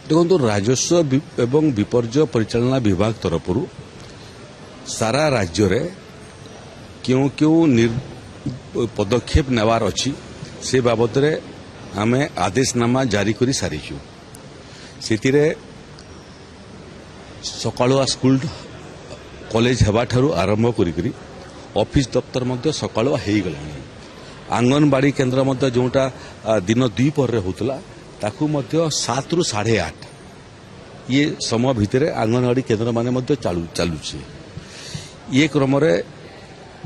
देखो राजस्व एवं विपर्य परिचालना विभाग तरफ सारा राज्य रे क्यों क्यों पदक्षेप नेवार अच्छी से बाबद आम आदेशनामा जारी कर सारीचु से सकालुआ स्कूल कॉलेज हेबा ठारू आरंभ करी ऑफिस दफ्तर मध्य सकालुआ हो गला आंगनबाड़ी केन्द्र मध्य जोटा दिन द्विपहर होता ताकू मध्य 7 ରୁ 8:30 ये समय भितर आंगनबाड़ी केन्द्र माने मध्य चलुचे ये क्रम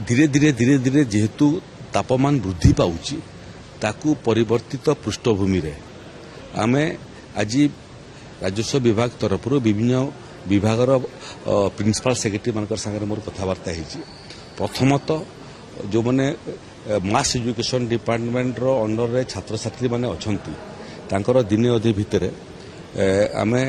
धीरे धीरे धीरे धीरे जेहेतु तापमान वृद्धि पाउची ताकू परिवर्तित पृष्ठभूमि रे आमे आज राजस्व विभाग तरफ विभिन्न विभागर प्रिंसिपल सेक्रेटरी मान संगे मोर कथबार्ता होती प्रथमतः जो मैंने मास एजुकेशन डिपार्टमेंट रो अंडर रे छात्र छात्री माने अछंती तांकर दिने अधे भितर आमे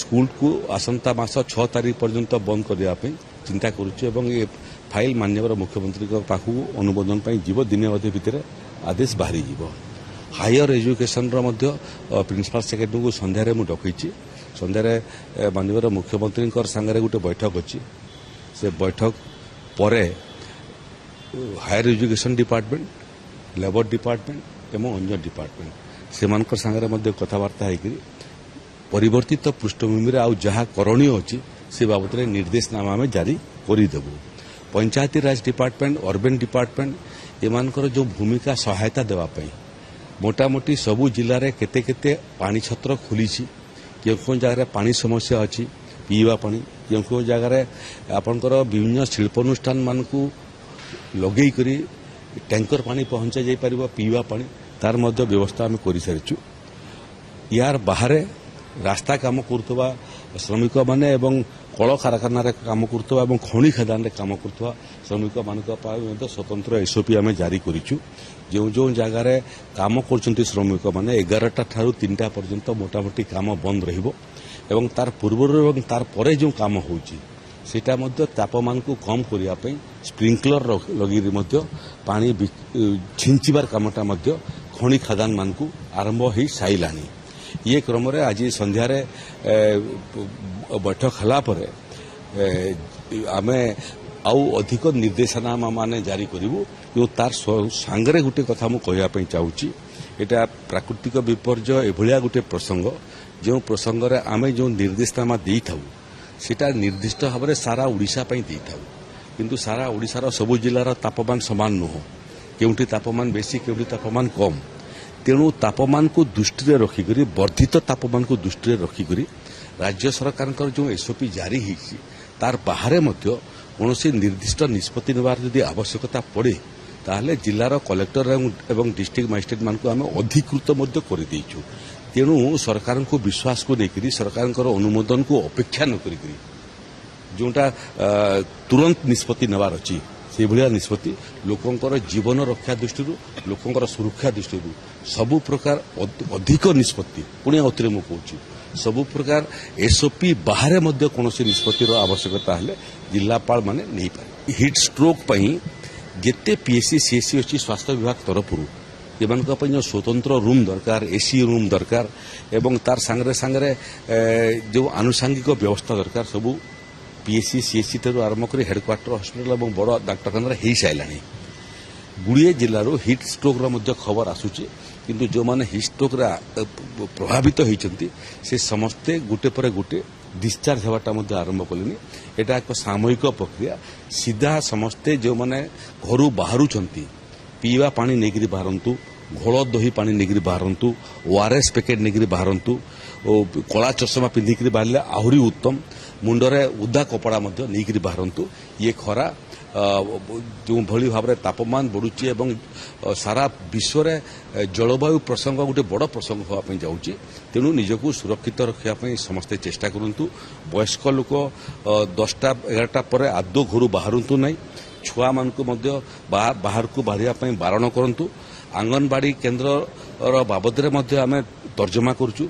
स्कूल को आसंता मास 6 तारीख पर्यंत बंद करने चिंता करुच्छे एवं ये फाइल माननीय मुख्यमंत्री पाखु अनुमोदन जीव दिने अधे भितर आदेश बाहरी जीव हायर एजुकेशन प्रिंसिपल सेक्रेटरी को संध्यारे मु डकई संध्यारे माननीय मुख्यमंत्री सांगे गोटे बैठक अच्छी से बैठक पर higher education department labour department एवं अन्य डिपार्टमेंट से सांगे कथबार्ता होकर परिवर्तित पृष्ठभूमि आउ जहाँ करणीय अच्छी से बाबद निर्देशनामा आम जारी करदेबू पंचायती राज डिपार्टमेंट अर्बन डिपार्टमेंट एमानकर जो भूमिका सहायता देवाई मोटामोटी सबू जिले में केते केते पानी छत्र खोली क्यों जगह पानी समस्या अच्छी पीवा पानी क्यों जगह आपणकर विभिन्न शिल्पानुष्ठान मान लगे करी टैंकर पानी पहुंचा जाई परिबा पीवा पानी तार मध्य व्यवस्था आम कर सारीचु यार बाहर रास्ता काम करथबा श्रमिक माने एवं कल कारखाना काम करथबा एवं खणी खदान काम करथबा श्रमिक मानक पाई स्वतंत्र एसओपी आम जारी करिचु जो जो जगार काम करछंती श्रमिक माने 11टा ठारू 3टा पर्यंत मोटामोटी काम बंद रहिबो एवं तार पूर्व एवं तार परे जो काम होउची सेटा मध्य तापमान को कम करिया पई स्प्रिंकलर लगी पानी छिंचिबार कामटा मध्य खणी खदान मान को आरंभ हो साइलानी ये क्रम आज संध्यार बैठक हला पर आम आउ अधिक निर्देशनामा माने जारी करूँ कि तार सांगरे गोटे कथा मु कहवाई चाहूँगी एटा प्राकृतिक विपर्य एभलिया गोटे प्रसंग जो प्रसंग रे आमे जो निर्देशनामा दे था सेटा निर्दिष्ट भाव में सारा ओडिशा पई दे था किंतु सारा ओडिशार सबु जिलार तापमान समान नुह केउठी तापमान बेसी केउठी तापमान कम तेणु तापमान को दृष्टि रखिक वर्धित तापमान को दृष्टि रखिक राज्य सरकार जो एसओपी जारी होती तार बाहर कौन निर्दिष्ट निष्पत्ति नेबार यदि आवश्यकता पड़े ताहले जिलार कलेक्टर एवं डिस्ट्रिक्ट मजिस्ट्रेट मान आम अधिकृत कर देचु तेणु सरकार को विश्वास को लेकर सरकार अनुमोदन को अपेक्षा न करी जोटा तुरंत निष्पत्ति नेबार अच्छी से भलिया निष्पत्ति लोकंकर जीवन रक्षा दृष्टि लोकंकर सुरक्षा दृष्टि सबु प्रकार अधिक निष्पत्ति पुणे अतिरे मु कहूँ सबु प्रकार एसओपी बाहर कौन निष्पत्तिर आवश्यकता है जिलापाल माने नहीं पारे हिट स्ट्रोक पई जेते पीएससी सीएससी अच्छी स्वास्थ्य विभाग तरफ जो स्वतंत्र रूम दरकार एसी रूम दरकार एवं तार सांगरे सांगरे जो आनुषंगिक व्यवस्था दरकार सबू पीएससी सीएससी ठारू आरंभ कर हेडक्वार्टर हॉस्पिटल और बड़ डाक्तखाना हो सारा गुड़िए जिलूर हिट स्ट्रोक खबर आसूची किंतु जो माने हिट स्ट्रोक प्रभावित होती से समस्ते गोटे पर गोटे डिस्चार्ज होवाटा आरंभ कले एटा एक सामूहिक प्रक्रिया सीधा समस्ते जो माने घर बाहर पीवा पानी नहीं बाहरतु घोल दही पानी नहीं बाहरतु ओआरएस पैकेट नहीं बाहरतु कला चषमा पिंधिक बाहर आहरी उत्तम मुंडरे उदा कपड़ा नहीं बाहरतु ये खरा जो भली भाव में तापमान बढ़ुची एवं सारा विश्व रे जलवायु प्रसंग गोटे बड़ प्रसंग होगापी जाऊँगी तेणु निजको सुरक्षित रखापी समस्ते चेष्टा करूँ वयस्क लोक 10टा 11टा पर आदौ घर बाहरतु ना छुआ मान बाहर को बाहर बारण करूँ आंगनबाड़ी केन्द्र बाबद आम तर्जमा करुचु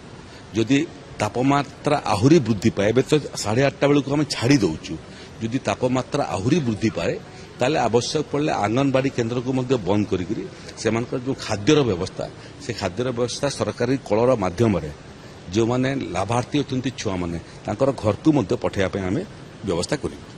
जदि तापमात्रा आहरी वृद्धि पाए तो 8:30 बेलू आम छाड़ी दौचु जदि तापमात्रा आहरी वृद्धि पाए ताले आवश्यक पड़े आंगनबाड़ी केन्द्र को बंद करी जो खाद्यर व्यवस्था से खाद्यर व्यवस्था सरकारी कलर माध्यम ଯେଉଁମାନେ ଲାଭାର୍ଥୀ ଅଛନ୍ତି ଛୁଆମାନେ ତାଙ୍କର ଘରକୁ ମଧ୍ୟ ପଠାଇବା ପାଇଁ ଆମେ ବ୍ୟବସ୍ଥା କରିବୁ।